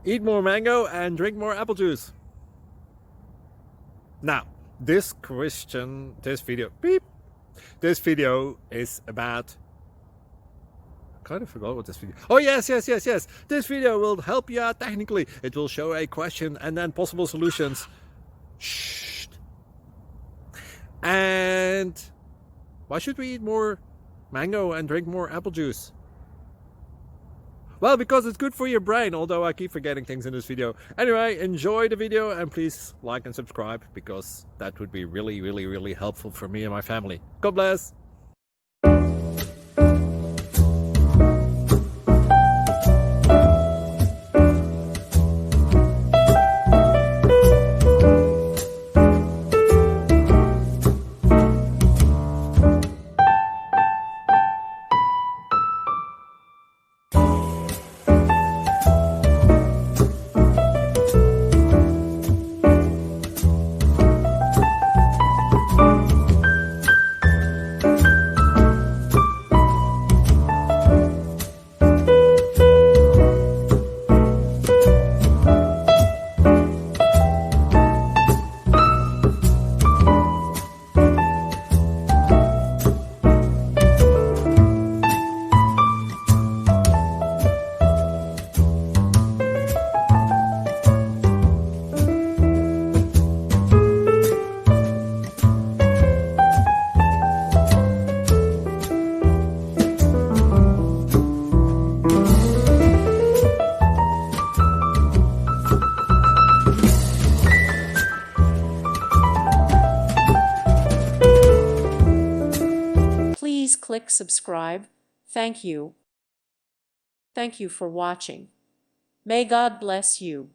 eat more mango and drink more apple juice. Now, this video is about, I kind of forgot what this video. Oh yes. This video will help you out technically. It will show a question and then possible solutions. Shh. And why should we eat more mango and drink more apple juice? Well, because it's good for your brain, although I keep forgetting things in this video. Anyway, enjoy the video and please like and subscribe, because that would be really helpful for me and my family. God bless! Please click subscribe. Thank you. Thank you for watching. May God bless you.